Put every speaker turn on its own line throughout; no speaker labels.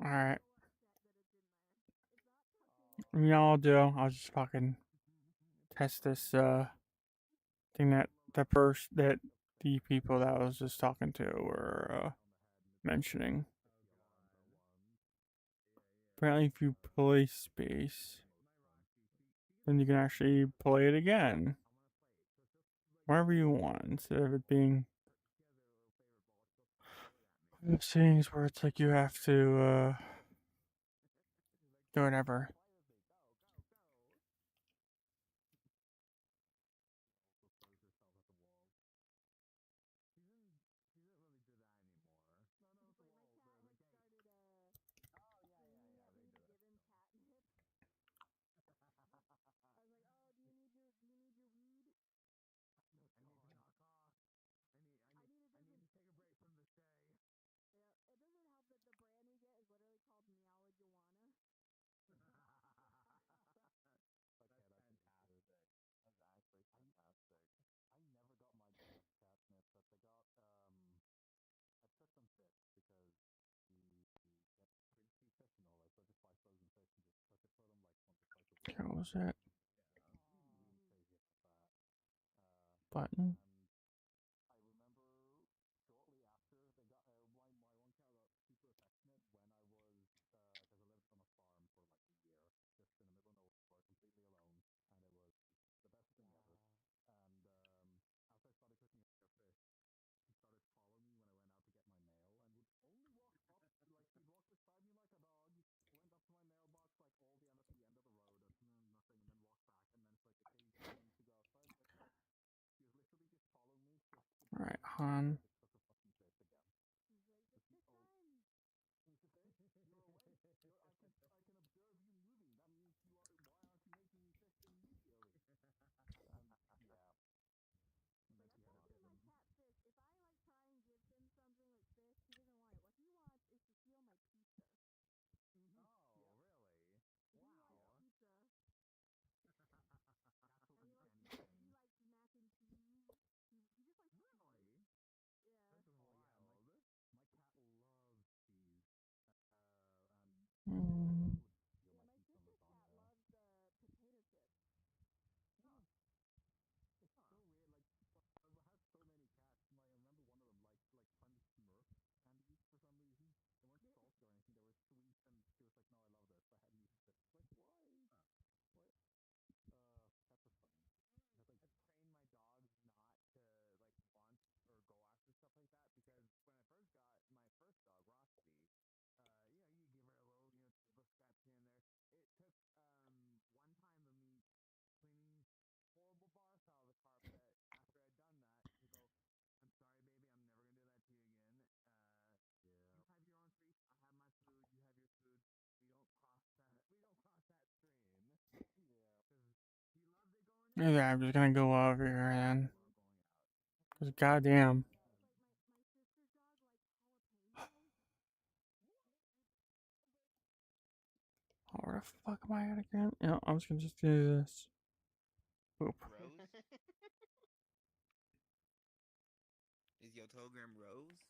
Alright. Yeah, I'll do. I'll just fucking test this thing that the people that I was just talking to were mentioning. Apparently, if you play space, then you can actually play it again wherever you want instead of it being those things where it's like you have to do whatever. What was that? Button? Alright, Han. Mm. Yeah, I'm just gonna go over here then. Cause goddamn. Oh, where the fuck am I at again? Yeah, I'm just gonna do this. Boop.
Rose? Is your telegram Rose?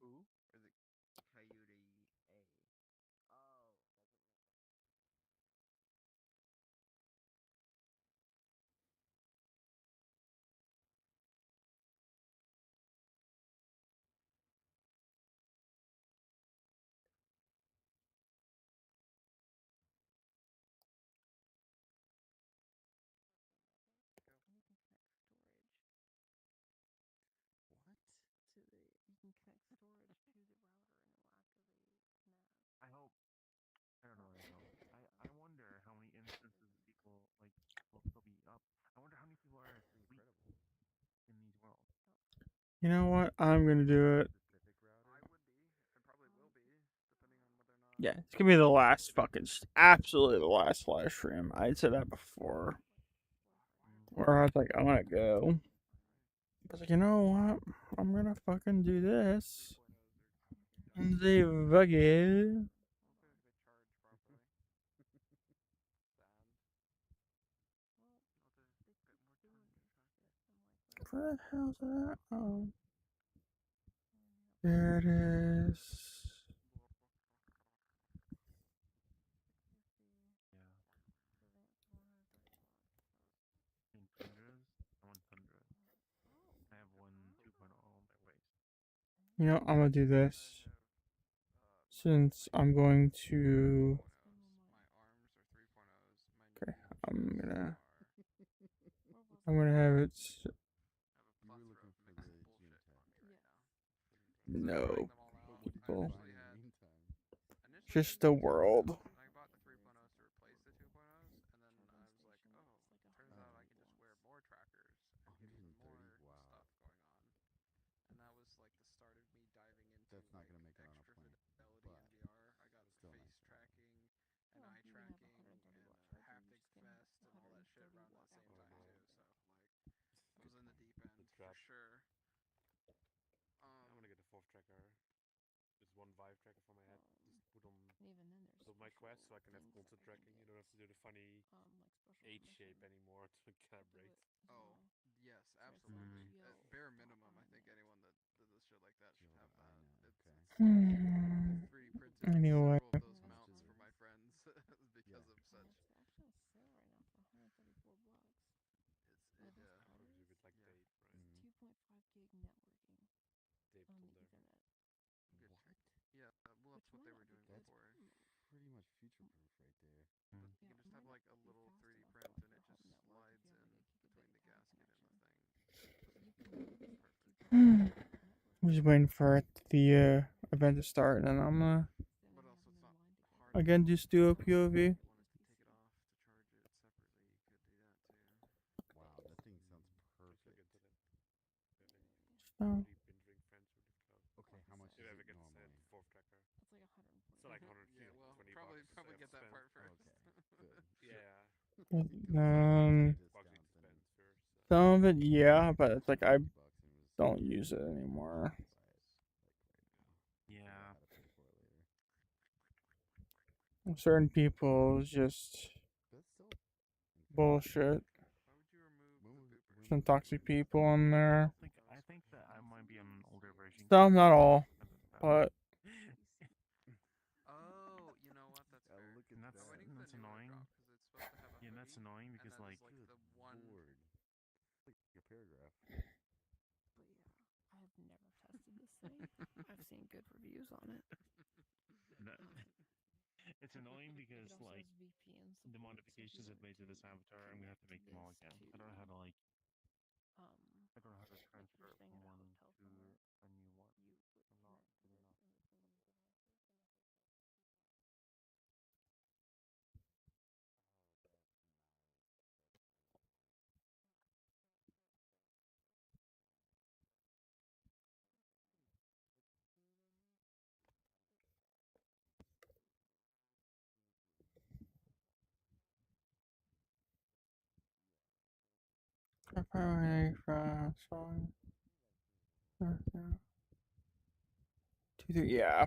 Who? Or is it Coyote A? Oh, what? You can connect storage to the router and it will activate NAS.
I hope. I don't know what I hope. I wonder how many instances of people will still be up. I wonder how many people are asleep in these worlds.
You know what? I'm gonna do it.
Specific router.
I would be. It probably will be, depending on whether or not.
Yeah, it's gonna be the last fucking, absolutely the last live stream. I said that before. Where I was like, I wanna go. I was like, you know what? I'm gonna fucking do this. And say, fuck it. Where the hell's that? Oh. There it is.
In Tundras, I want Tundra. I have one 2.0 on my waist.
You know, I'm gonna do this since I'm going to.
My arms are 3.0s. My
Okay,
knees
I'm gonna have it.
have a plethora of mixed bullshit on me right now.
No.
So I'm trying them all out. I
People.
initially had
Just the world.
and I bought the 3.0s to replace the 2.0s, and then I was like, oh, turns out I can just wear more trackers and get even more stuff going on. And that was like the start of me diving into extra fidelity in VR. I got face tracking and eye tracking and haptic vest and all that shit around the same time too. So like I was in the deep end for sure.
I'm gonna get the fourth tracker. Just one Vive tracker for my head. Just put on my Quest so I can have constant tracking. You don't have to do the funny H shape anymore to calibrate.
Oh yes, absolutely. At bare minimum, I think anyone that does shit like that should have that. I've 3D printed
Anyway.
several of those mounts for my friends because of such.
It's a bit like
Yeah.
tape, right?
2.5 gig networking
Tape
on the
Thunder.
Ethernet.
Good. Yeah, well, that's what they were doing before.
Pretty much future proof right there.
But you can just have like a little 3D print and it just slides in between the gasket and the thing. Perfect.
I'm just waiting for the event to start, and I'm gonna
But also, it's not hard.
again just do a POV.
If you wanted to take it off to charge it separately, you could do that too.
Wow, that thing sounds perfect.
Get to that.
No.
Deep binging friends with the cloud.
Okay, how much
If
is
I ever
it
get the
normally?
fourth tracker.
That's like 140.
So like 100,
Yeah, well,
20
probably
bucks.
get that part first.
Okay, good.
Yeah.
Um,
Bucks need to spend first. So.
some of it, yeah, but it's like I
$50 and it was
don't use it anymore.
buy it, like right now.
Yeah.
I had to pay for it later.
Certain people just
But it's still
bullshit.
Why would you remove the boopers?
Some toxic people on there.
I think that I might be on an older version.
Some, not all, but
Oh, you know what? That's fair.
look at
And
that.
I'm waiting for the
that's
new
annoying.
drop because it's supposed to have a
Yeah, and that's
hoodie,
annoying
and
because
that
like
is like the one.
Lord. Like your paragraph.
But yeah, I have never tested this thing. I've seen good reviews on it.
it's annoying because
It also
like
has VPN
the
support, so if
modifications
you
I've
were
made to this avatar, I'm gonna have to make them all
this
again.
to,
I don't know how to like.
um,
I don't know how to
like you're
transfer it
staying
from
at a
one
hotel
to
somewhere,
a new one.
you would
I'm not
connect to
good
this
enough.
in between your devices.
song. Two, three, yeah.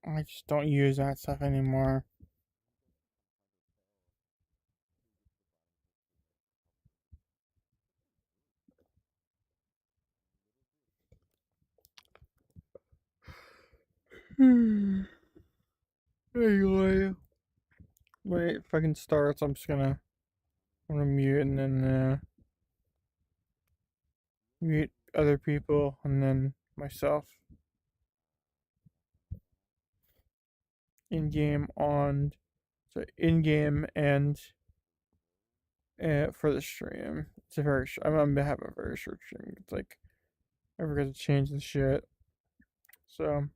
I just don't use that stuff anymore. Anyway, when it fucking starts, I'm gonna mute and then mute other people and then myself. In game on, so in game and for the stream. It's a very I'm gonna have a very short stream. It's like I forgot to change the shit. So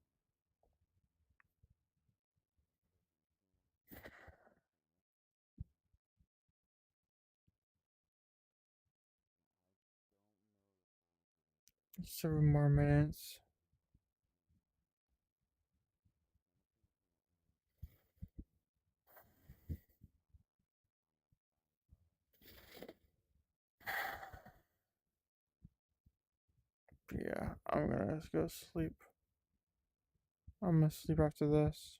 seven more minutes. Yeah, I'm gonna go sleep. I'm gonna sleep after this.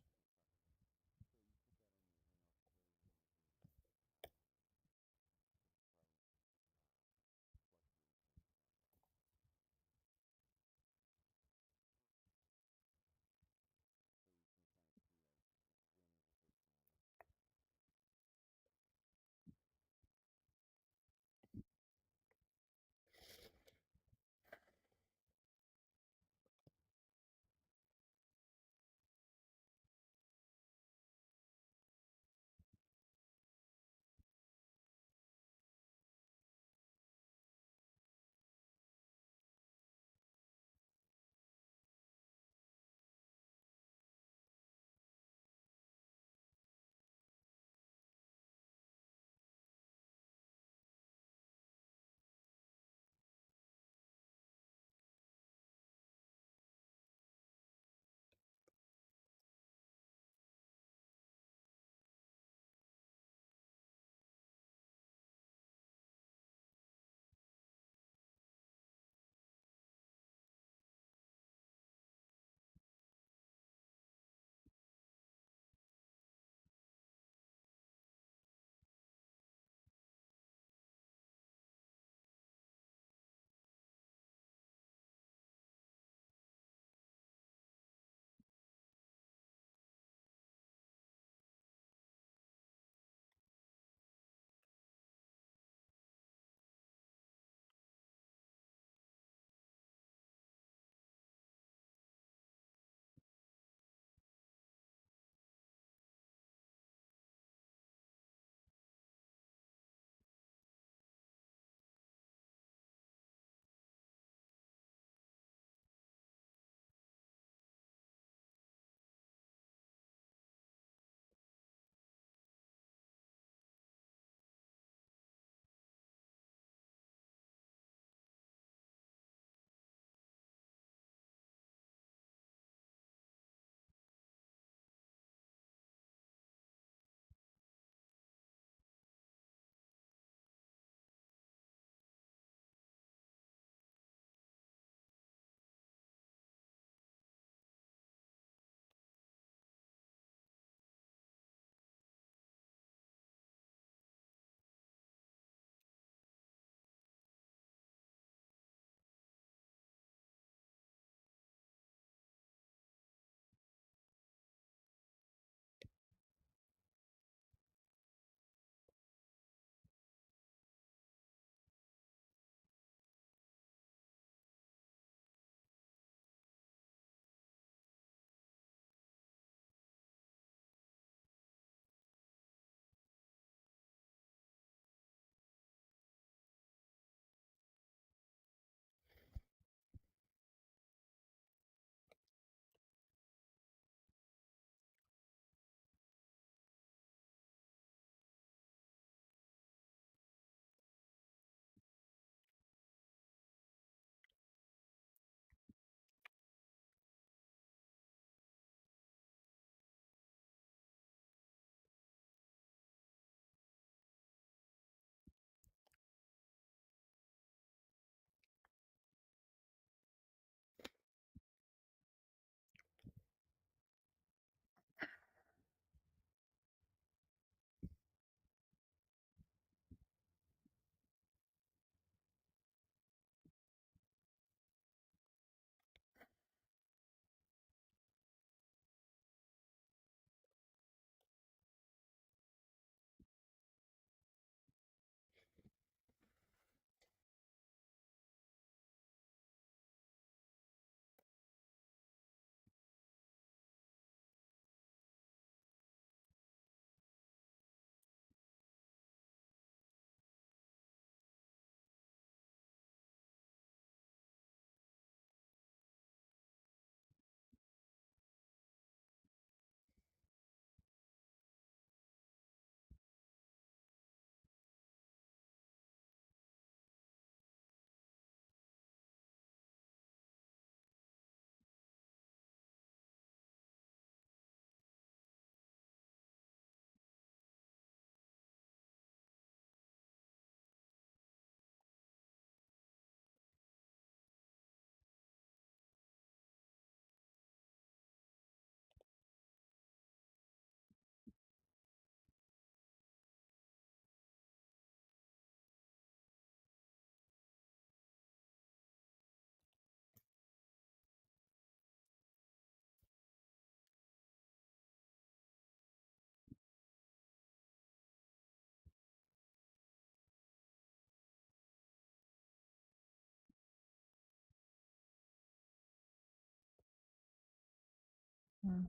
Hmm.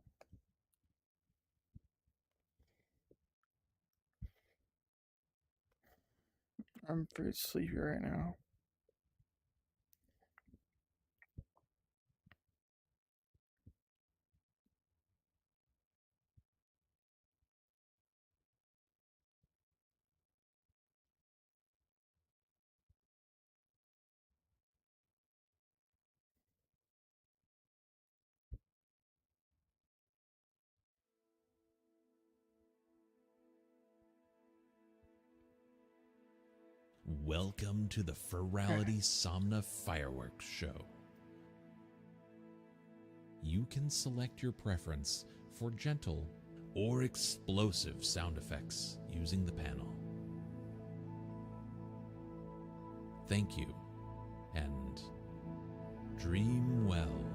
I'm pretty sleepy right now.
Welcome to the Ferality Somna Fireworks Show. You can select your preference for gentle or explosive sound effects using the panel. Thank you, and dream well.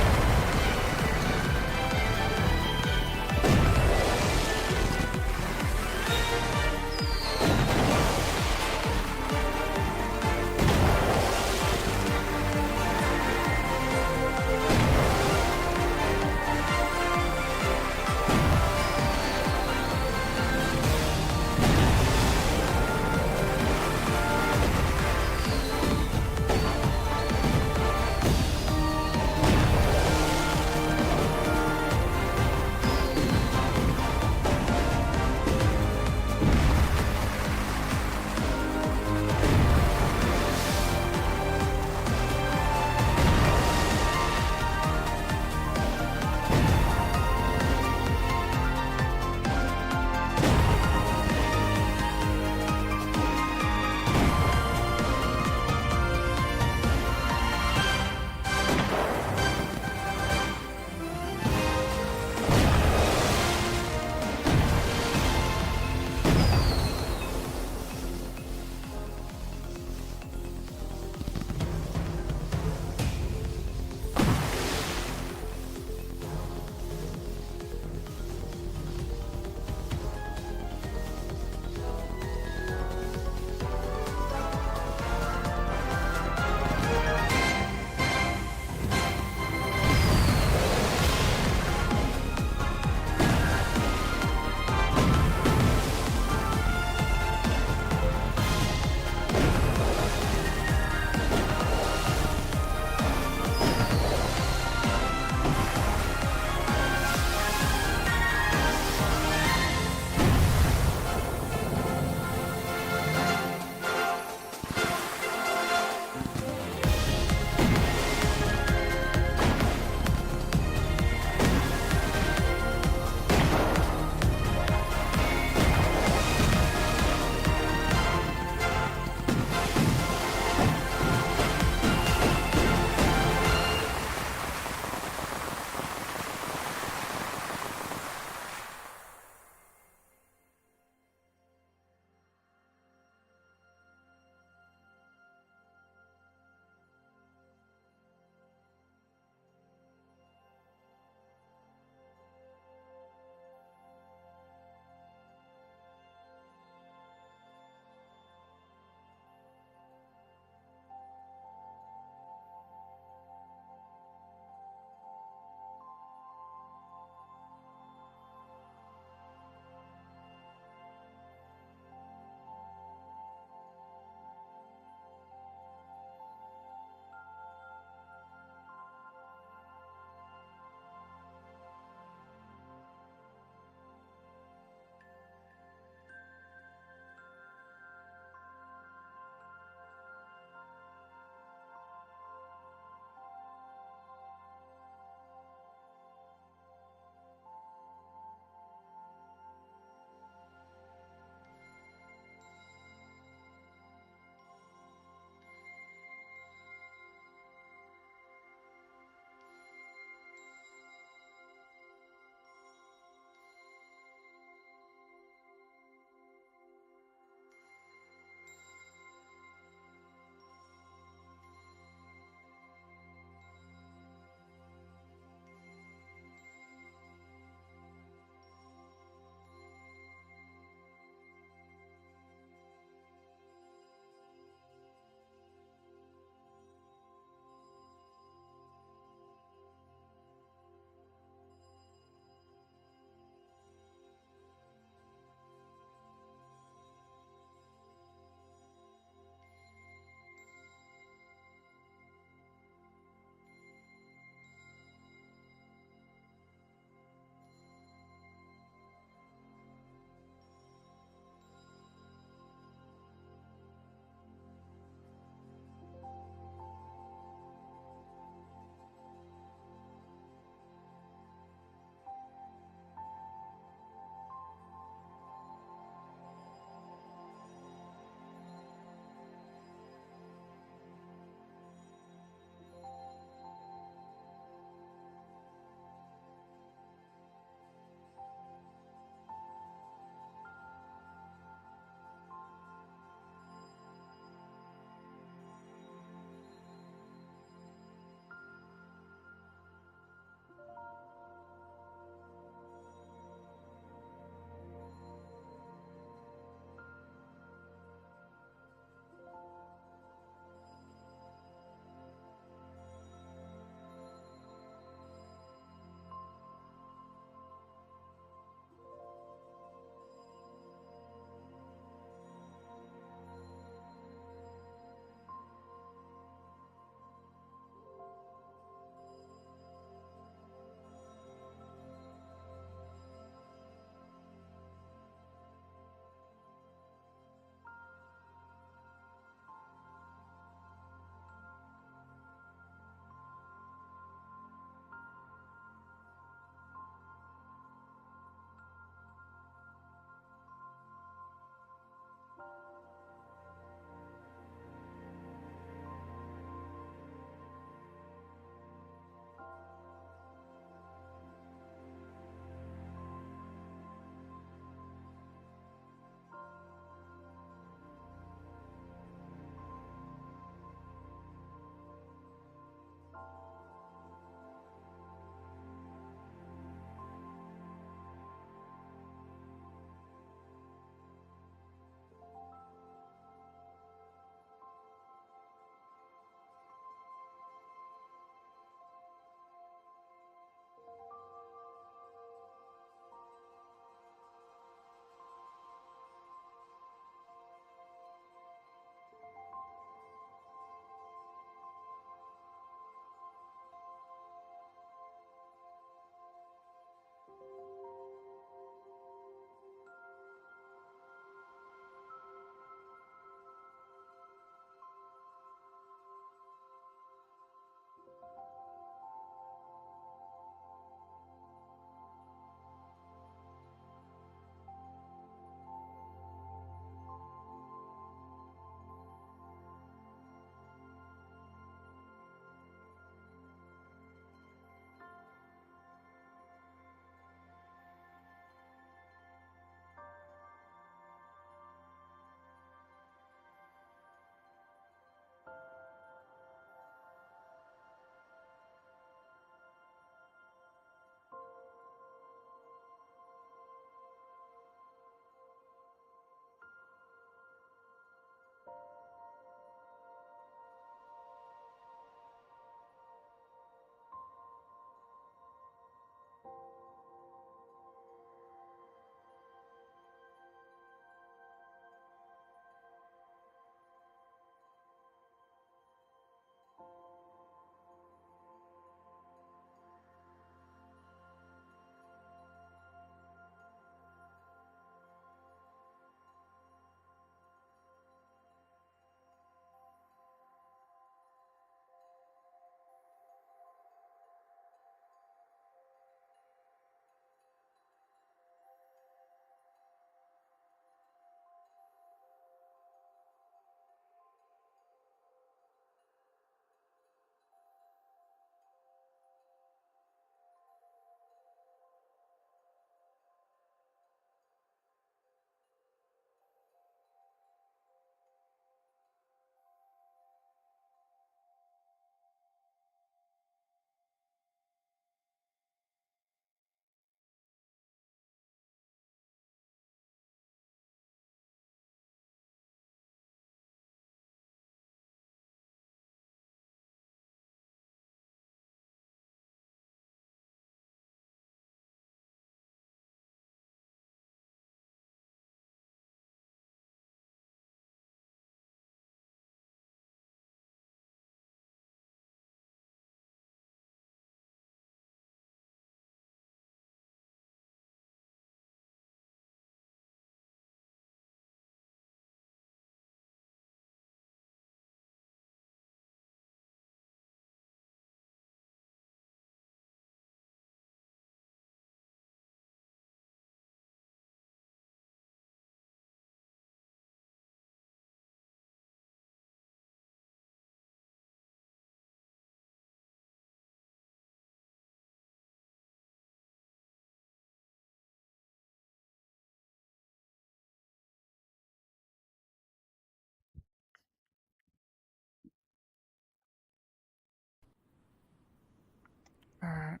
Alright,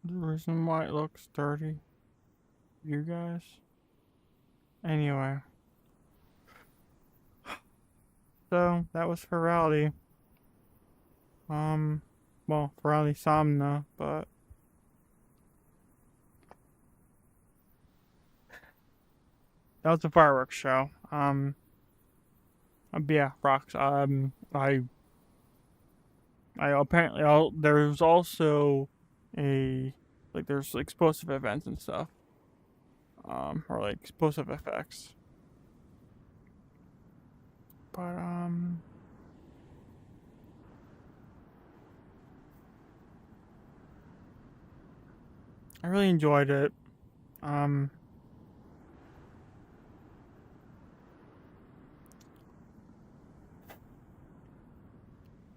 the reason why it looks dirty, you guys. Anyway. So, that was for Rowdy. Well, for Rowdy Somna, but that was a fireworks show. Yeah, rocks. I apparently there's also there's explosive events and stuff. Or like explosive effects. But I really enjoyed it.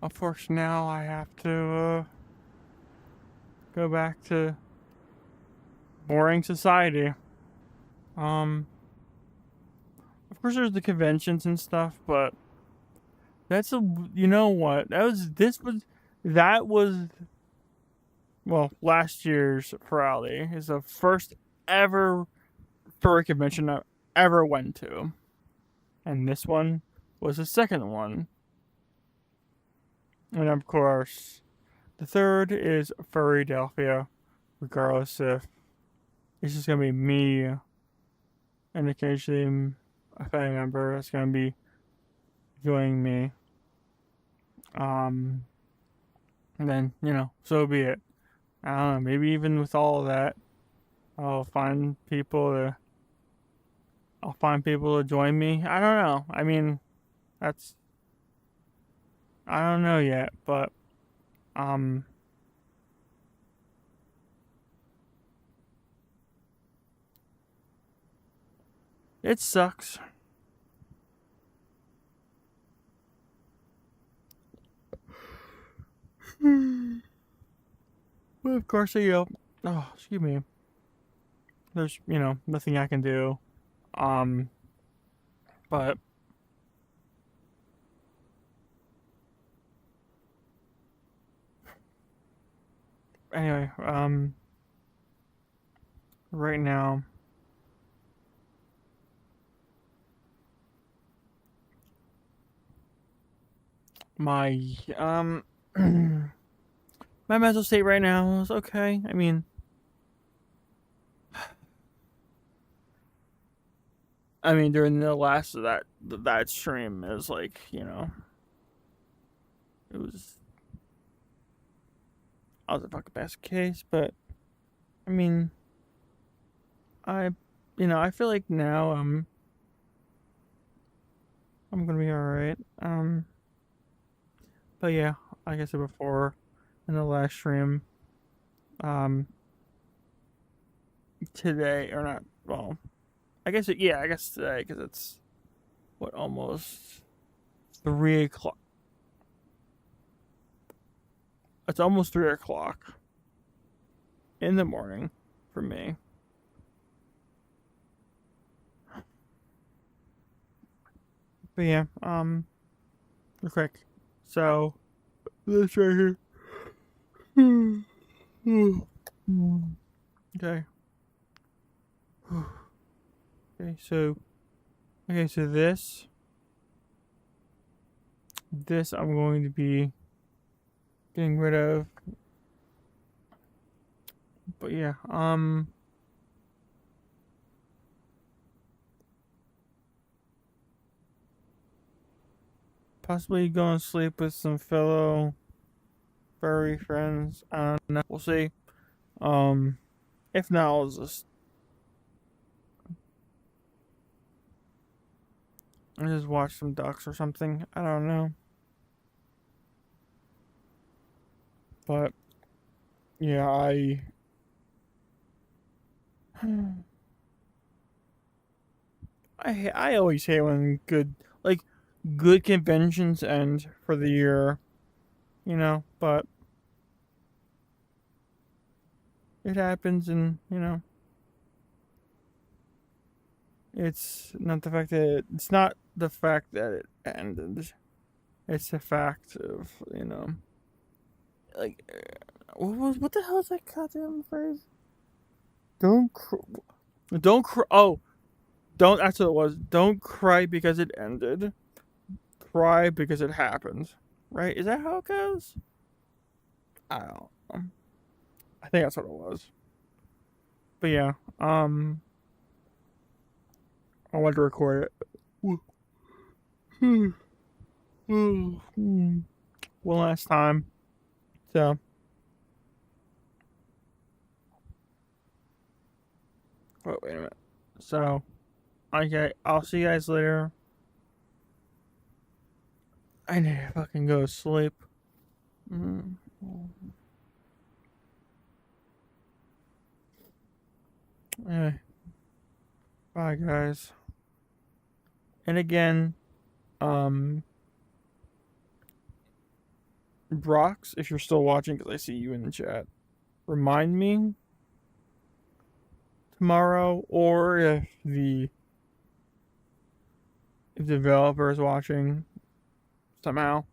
Of course, now I have to go back to boring society. Of course, there's the conventions and stuff, but you know what? That was well, last year's Ferrari is the first ever furry convention I ever went to, and this one was the second one. And of course, the third is Furrydelphia, regardless if it's just gonna be me and occasionally a family member that's gonna be joining me. And then, so be it. I don't know, maybe even with all of that, I'll find people to join me. I don't know. I mean, I don't know yet, but it sucks. But of course, oh, excuse me. There's, nothing I can do. But anyway, right now, my my mental state right now is okay. I mean, during the last of that stream, it was like, it was I was a fucking best case, but I mean, I feel like now I'm gonna be alright. But yeah, like I said before, in the last stream, today or not? Well, I guess today, because it's almost 3 o'clock. It's almost 3 o'clock in the morning for me. But yeah, real quick. So this right here. Okay. Okay, so this I'm going to be getting rid of. But yeah, possibly going to sleep with some fellow furry friends. I don't know. We'll see. If not, I'll just watch some ducks or something. I don't know. But yeah, I always hate when good conventions end for the year, but it happens, and it's not the fact that it's not the fact that it ended. It's the fact of, you know, like, what the hell is that goddamn phrase? Don't cry. Oh, don't. That's what it was. Don't cry because it ended. Cry because it happened. Right? Is that how it goes? I don't know. I think that's what it was. But yeah, I wanted to record it. One last time. So, wait a minute. So, okay, I'll see you guys later. I need to fucking go to sleep. Anyway, bye guys. And again, Brox, if you're still watching, because I see you in the chat, remind me tomorrow, or if the developer is watching somehow,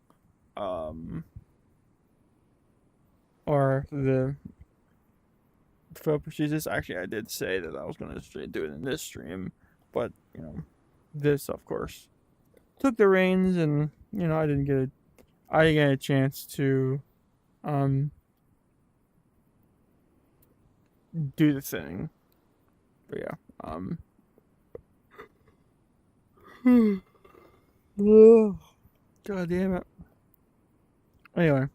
or the developer sees this. Actually, I did say that I was gonna do it in this stream, but you know, this of course took the reins, and you know, I didn't get a chance to do the thing. But yeah, God damn it. Anyway,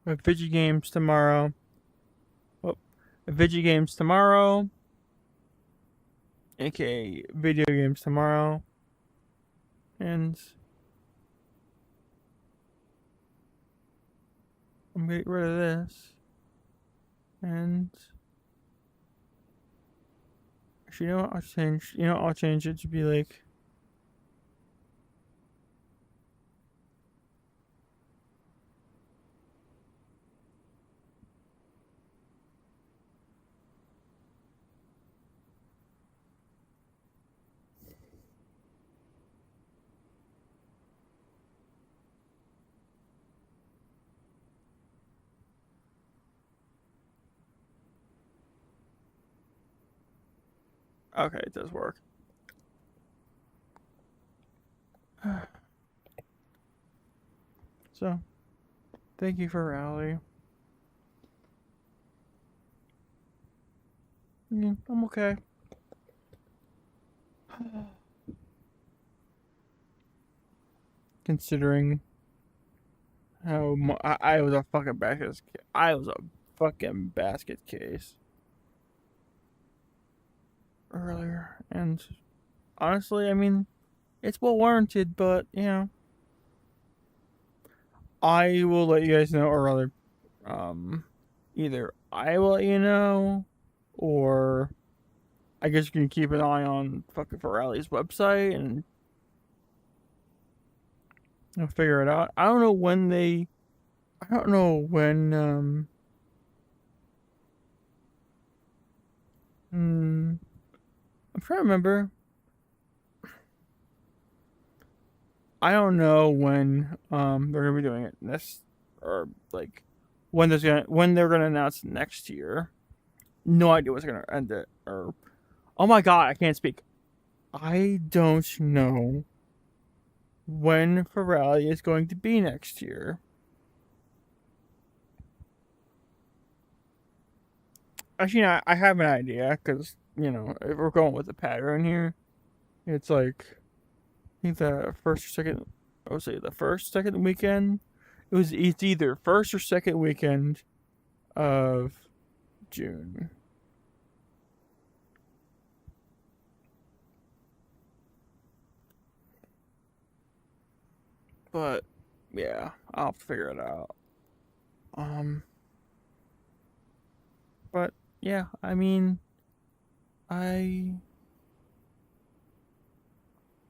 we have video games tomorrow. Video games tomorrow, aka video games tomorrow, and I'm gonna get rid of this, and actually, you know what? I'll change it to be like. Okay, it does work. So, thank you for rally. Yeah, I'm okay. Considering how I was a fucking basket, case earlier, and honestly, I mean, it's well warranted, but you know, I will let you guys know, or rather, either I will let you know, or I guess you can keep an eye on fucking Ferrari's website and figure it out. I don't know when I'm trying to remember. I don't know when they're gonna be doing it next, or like when they're gonna announce next year. No idea what's gonna end it, or oh my god, I can't speak. I don't know when Ferrari is going to be next year. Actually, I have an idea, because you know, if we're going with the pattern here, it's like I think the first or second. I would say the first, second weekend. It's either first or second weekend of June. But yeah, I'll have to figure it out. But yeah, I mean, I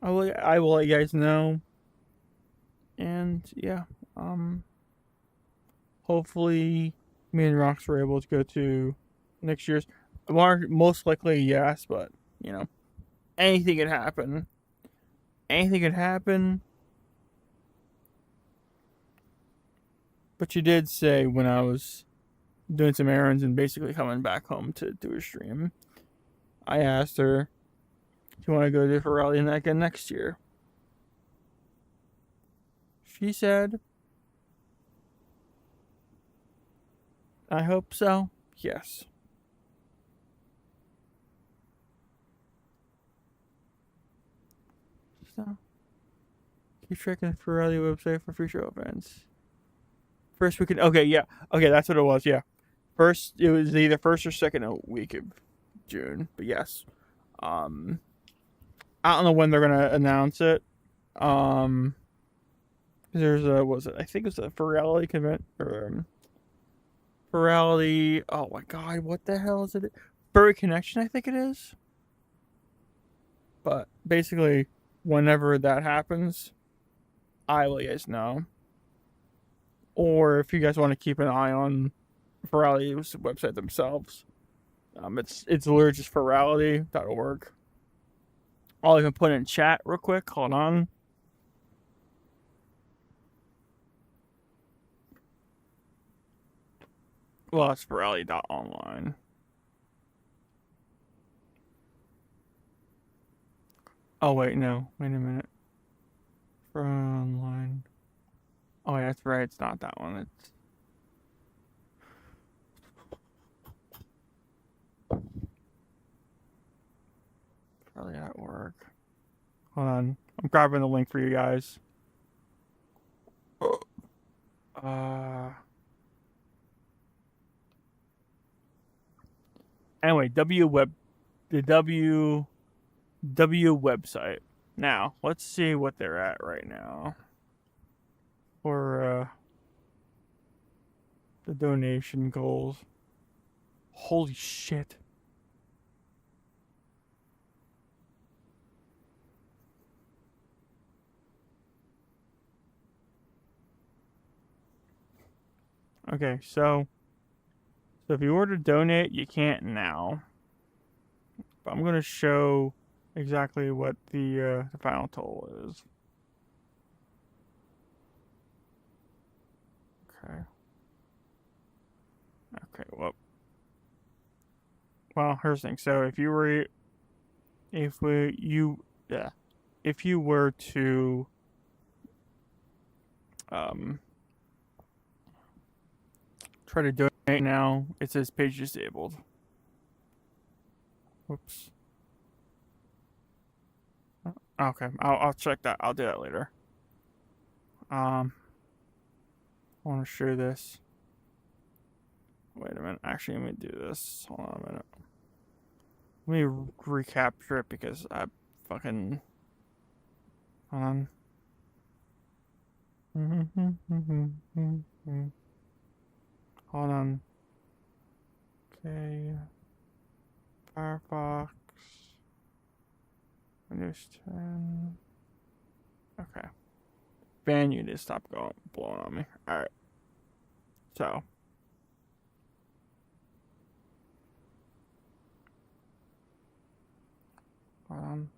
I will let you guys know. And yeah, hopefully me and Rox were able to go to next year's. Most likely, yes, but you know, anything could happen. Anything could happen. But you did say when I was doing some errands and basically coming back home to do a stream, I asked her, "Do you want to go to the rally again next year?" She said, "I hope so. Yes." So, keep checking the Ferrari website for future events. First weekend. Okay, yeah. Okay, that's what it was. Yeah. It was either first or second week of June. But yes. I don't know when they're gonna announce it. There's a I think it's a Ferrari convent or Ferrari. Oh my god, what the hell is it? Furry Connection, I think it is. But basically, whenever that happens, I will let you guys know. Or if you guys want to keep an eye on Ferrari's website themselves, it's literally just ferrari.org. I'll even put in chat real quick. Hold on. Well, it's ferrari.online. Oh wait, no. Wait a minute. For online. Oh yeah, that's right. It's not that one. It's ferrari.org. Hold on. I'm grabbing the link for you guys. Anyway, the W website. Now, let's see what they're at right now. For the donation goals. Holy shit. Okay, so if you were to donate, you can't now. But I'm going to show exactly what the final total is. Okay. Okay, well, here's the thing. So if you were to try to donate now, it says page disabled. Whoops. Okay, I'll check that. I'll do that later. I want to show this. Wait a minute. Actually, let me do this. Hold on a minute. Let me recapture it because I fucking. Hold on. Hold on. Okay. Firefox. Windows 10. Okay. Ban, you need to stop blowing on me. Alright. So. Hold on.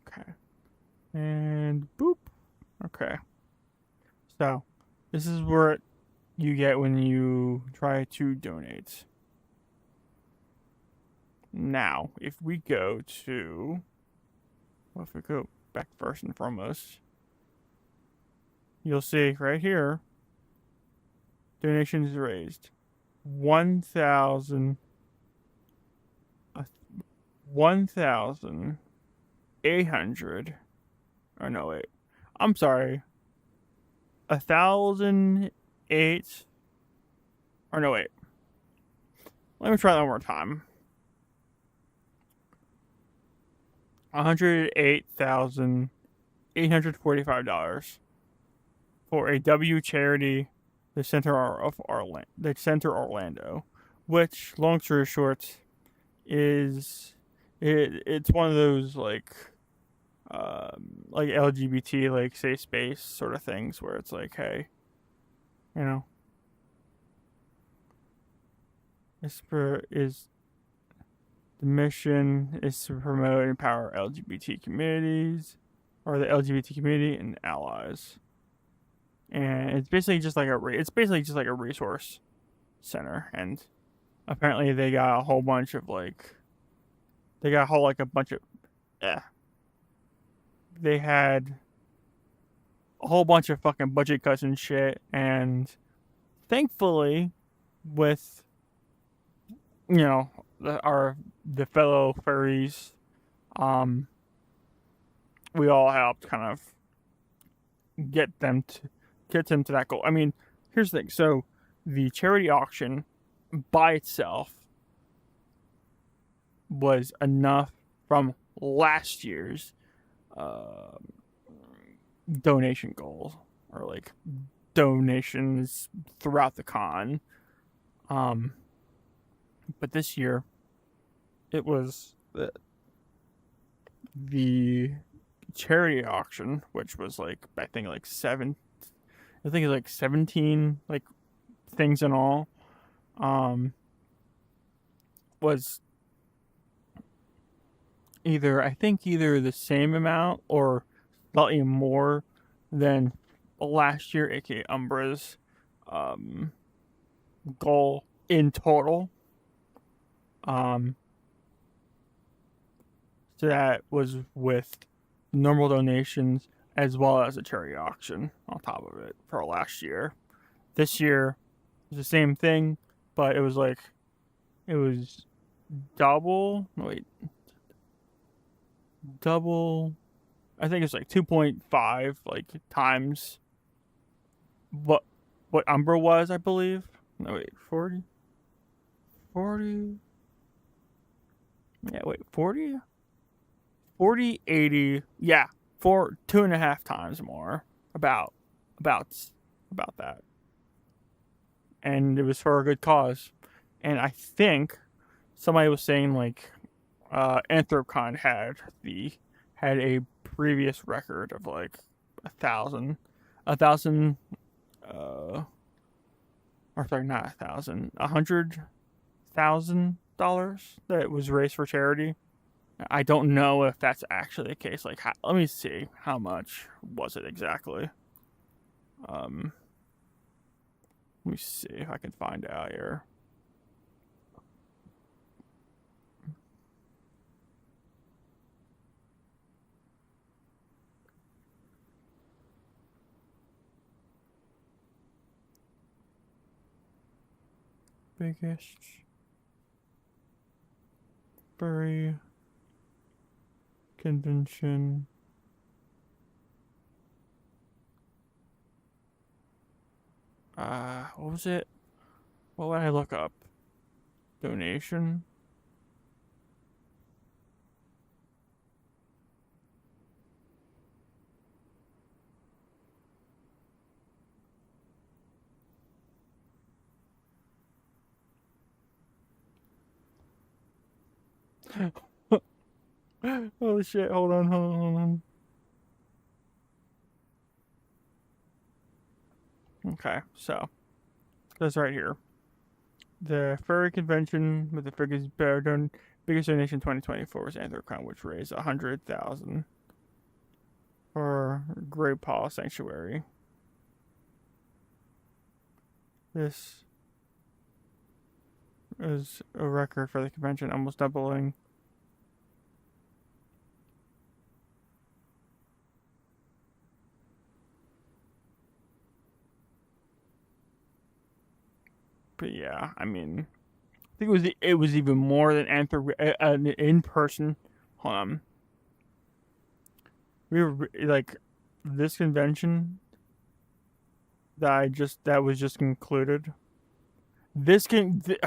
Okay. And boop. Okay. So, this is what you get when you try to donate. Now, if we go to, well, if we go back first and foremost, you'll see right here, donations raised, 1,800. Oh no, wait. I'm sorry. 1,008. Or no, wait. Let me try that one more time. $108,845 for a W charity the center of Orlando, which, long story short, is it's one of those like LGBT like safe space sort of things where it's like, hey, you know, the mission is to promote and empower LGBT communities, or the LGBT community and allies. And it's basically just like a resource center, and apparently they got a whole bunch of like they had a whole bunch of fucking budget cuts and shit, and thankfully, with the fellow furries, we all helped kind of get them to that goal. I mean, here's the thing. So the charity auction by itself was enough from last year's donation goal, or like donations throughout the con. But this year, it was the charity auction, which was like I think it's like 17 like things in all. Was either the same amount or slightly more than last year, aka Umbra's goal in total. So that was with normal donations as well as a charity auction on top of it for last year. This year was the same thing, but it was double. Double. I think it's like 2.5 like times what Umbra was, I believe. 40. Yeah, 40? 40, 80, yeah, 2.5 times more. About that. And it was for a good cause. And I think somebody was saying like Anthrocon had a previous record of like 1,000 $100,000 that was raised for charity. I don't know if that's actually the case. Like, let me see. How much was it exactly? Let me see if I can find out here. Biggest furry convention. What was it? What would I look up? Donation? Holy shit, hold on. Okay, so that's right here. The furry convention with the biggest donation 2024 was Anthrocon, which raised 100,000 for Great Paw Sanctuary. This is a record for the convention, almost doubling. But yeah, I mean, I think it was even more than in person. Hold on. We were like this convention that was just concluded. This convention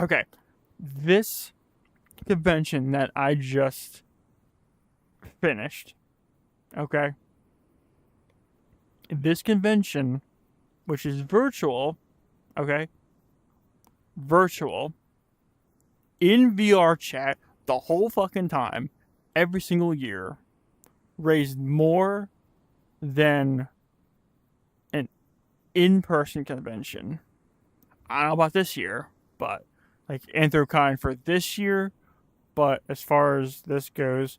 that I just finished. Okay. This convention, which is virtual, Okay? Virtual. In VRChat the whole fucking time, every single year, raised more than an in-person convention. I don't know about this year, but like AnthroCon for this year, but as far as this goes,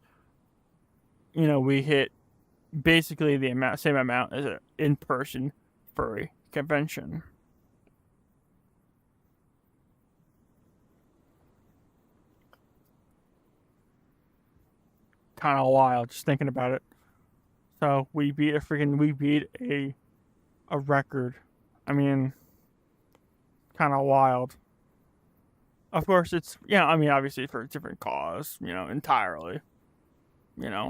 we hit basically the same amount as an in-person furry convention. Kind of wild, just thinking about it. So we beat a record. I mean, kind of wild. Of course, it's obviously for a different cause, entirely.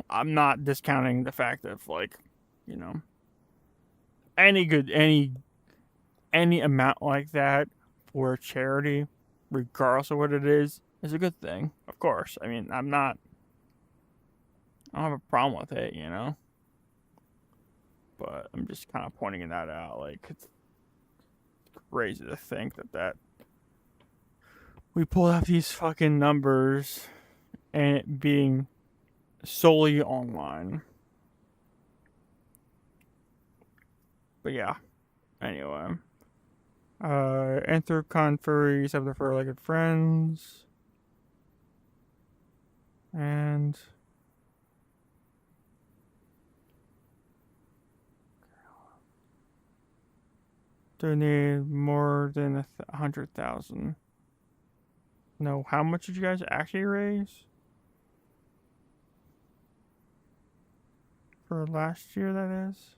I'm not discounting the fact of any amount like that for charity, regardless of what it is a good thing. Of course. I mean, I don't have a problem with it, But I'm just kind of pointing that out. Like, it's crazy to think that we pulled out these fucking numbers and it being solely online. But yeah. Anyway. Anthrocon furries have their fur-legged friends. And donated more than 100,000. No, how much did you guys actually raise? For last year, that is?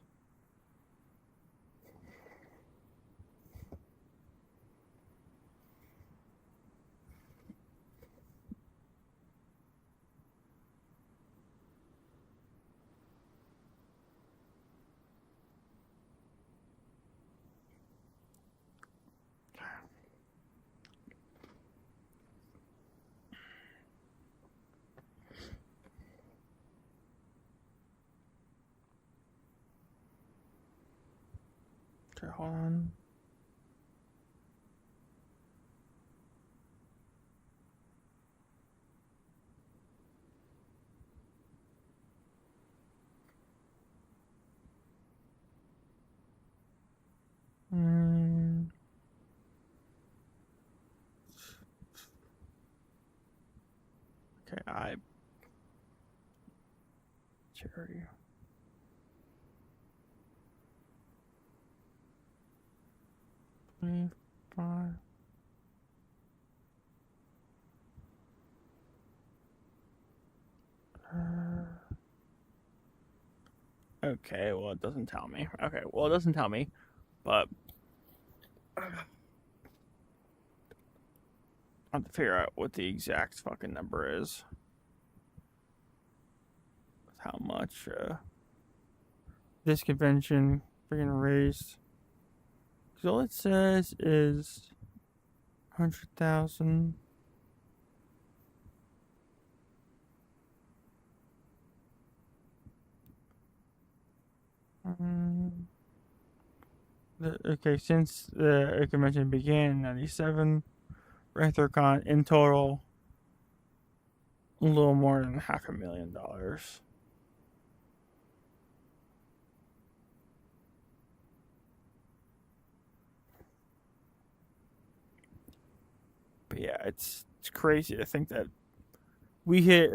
Okay, hold on. Okay, charity. $25. Okay, well, it doesn't tell me. Okay, well, it doesn't tell me, but I have to figure out what the exact fucking number is. How much this convention freaking raised. Because all it says is 100,000. Okay, since the convention began in 97, Anthrocon in total, a little more than $500,000. But yeah, it's crazy to think that we hit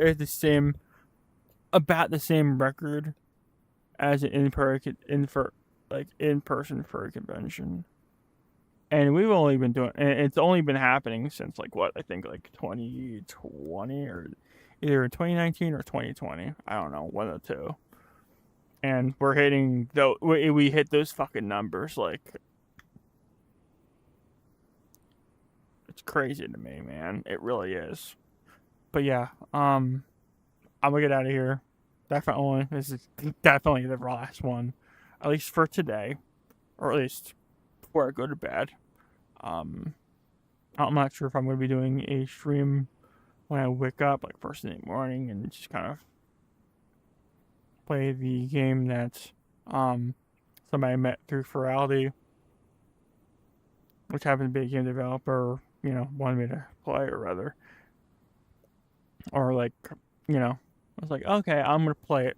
about the same record as an in-person furry convention. And we've only been doing, and it's only been happening since I think 2020 or either 2019 or 2020. I don't know, one of the two. And we're hitting we hit those fucking numbers. It's crazy to me, man. It really is. But yeah, I'm gonna get out of here. This is definitely the last one, at least for today, or at least before I go to bed. I'm not sure if I'm going to be doing a stream when I wake up, first thing in the morning, and just kind of play the game that somebody met through Ferality. which happened to be a game developer, wanted me to play, or rather. Or like, I was like, okay, I'm gonna play it.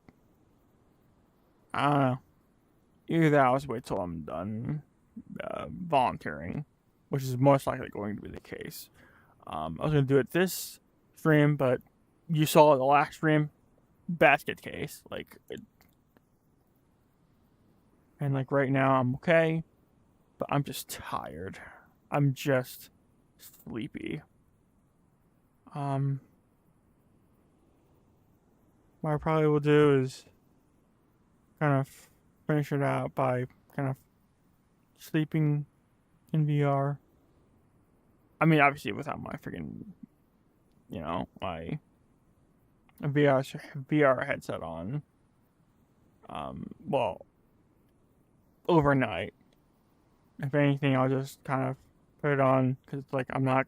I don't know. Either that, I'll just wait till I'm done volunteering, which is most likely going to be the case. I was gonna do it this stream, but you saw the last stream, basket case, and like right now I'm okay, but I'm just tired. I'm just sleepy. What I probably will do is kind of finish it out by kind of sleeping in VR. I mean, obviously without my freaking, my VR headset on. Well, overnight. If anything, I'll just kind of put it on because like I was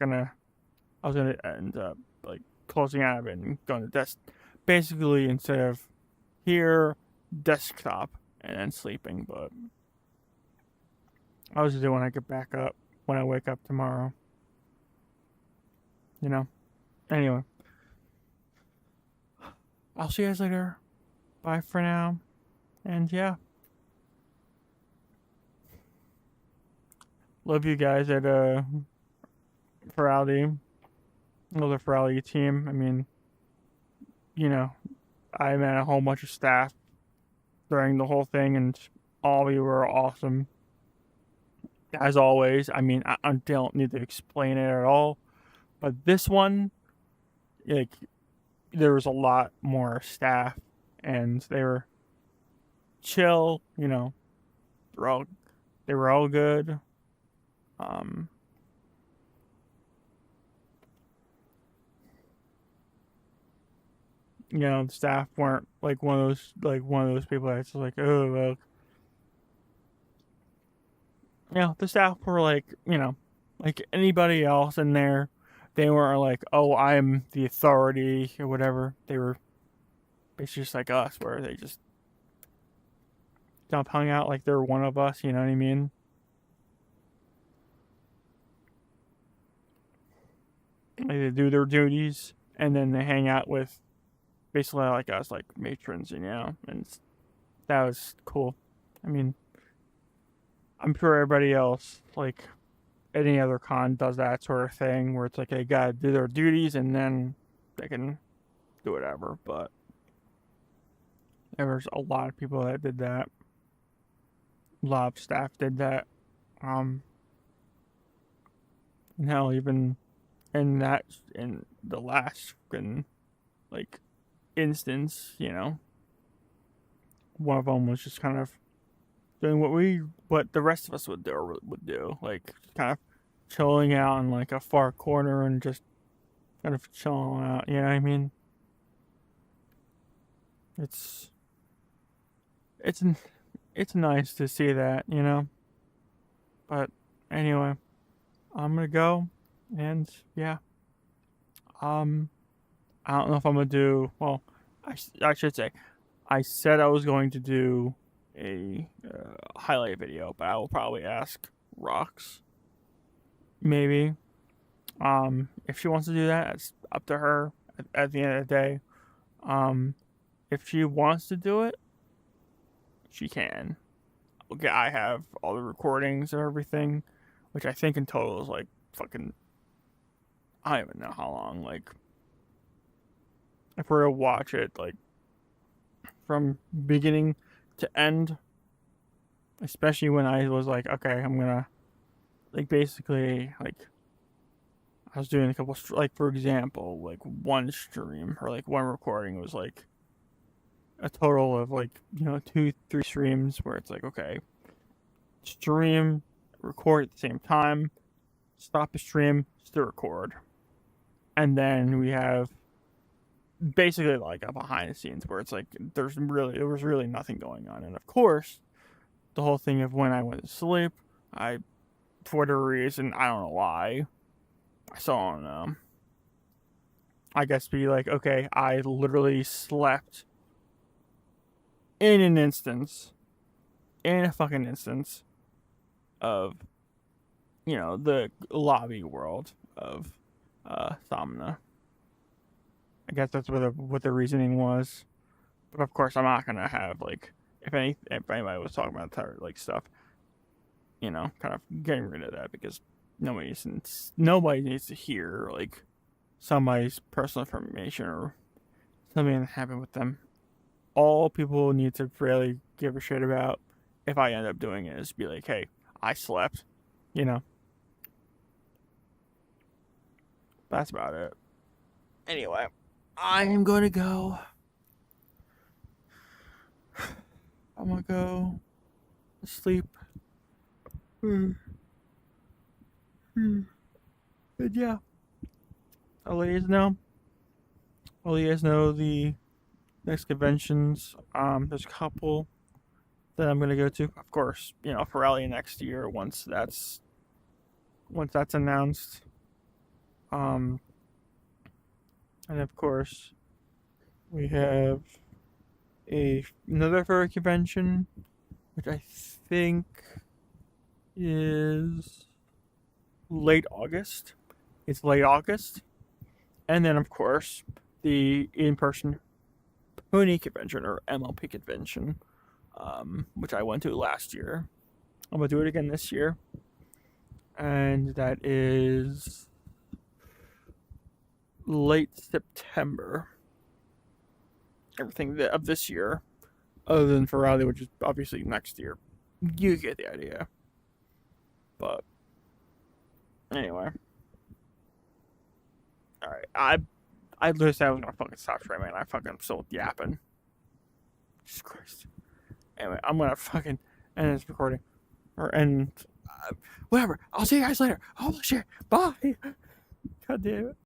gonna end up like closing out of it and going to desk. Basically, instead of here, desktop and then sleeping. But I was just doing when I get back up when I wake up tomorrow. Anyway, I'll see you guys later. Bye for now. And yeah. Love you guys at Feraldi. Love the Feraldi team. I mean, I met a whole bunch of staff during the whole thing, and all of you were awesome. As always, I mean, I don't need to explain it at all. But this one, like, there was a lot more staff, and they were chill. They were all good. The staff weren't like one of those people that's just like, oh, well. The staff were like anybody else in there. They weren't like, oh, I'm the authority or whatever. They were basically just like us, where they just hung out like they're one of us. You know what I mean? They do their duties, and then they hang out with basically like us, like matrons, and that was cool. I mean, I'm sure everybody else, like any other con, does that sort of thing where it's like they gotta do their duties and then they can do whatever. But there was a lot of people that did that. A lot of staff did that. And hell, even in the last like instance, one of them was just kind of doing what the rest of us would do, like kind of chilling out in like a far corner and just kind of chilling out. You know what I mean? It's nice to see that, But anyway, I'm gonna go, and yeah. I don't know if I'm gonna do. Well, I should say, I said I was going to do a highlight video, but I will probably ask Rox, maybe. If she wants to do that, it's up to her. At the end of the day, if she wants to do it, she can. Okay, I have all the recordings of everything, which I think in total is like fucking. I don't even know how long. Like, if we're to watch it, like from beginning to end, especially when I was like, okay, I'm gonna, like, basically, like, I was doing a couple, like, for example, like one stream or like one recording was like a total of like 2-3 streams where it's like, okay, stream, record at the same time, stop the stream, still record, and then we have basically like a behind the scenes where it's like there was really nothing going on. And of course, the whole thing of when I went to sleep, I, for whatever reason, I don't know why, I still don't know, I guess be like, okay, I literally slept in a fucking instance of the lobby world of Somna. I guess that's what the reasoning was. But of course, I'm not gonna have like if anybody was talking about that like stuff, kind of getting rid of that because nobody needs to hear like somebody's personal information or something that happened with them. All people need to really give a shit about if I end up doing it is be like, hey, I slept, you know. That's about it. Anyway, I am going to go. I'm going to go sleep. And yeah, I'll let you guys know. I'll let you guys know the next conventions. There's a couple that I'm gonna go to. Of course, Pirelli next year once that's announced. And of course, we have another furry convention, which I think is late August. It's late August. And then, of course, the in-person pony convention or MLP convention, which I went to last year. I'm going to do it again this year. And that is late September. Everything of this year, other than Ferrari, which is obviously next year. You get the idea. But anyway, all right. I literally said I was gonna fucking stop streaming, and I fucking still yapping. Jesus Christ. Anyway, I'm gonna fucking end this recording, or end whatever. I'll see you guys later. Holy shit. Bye. God damn it.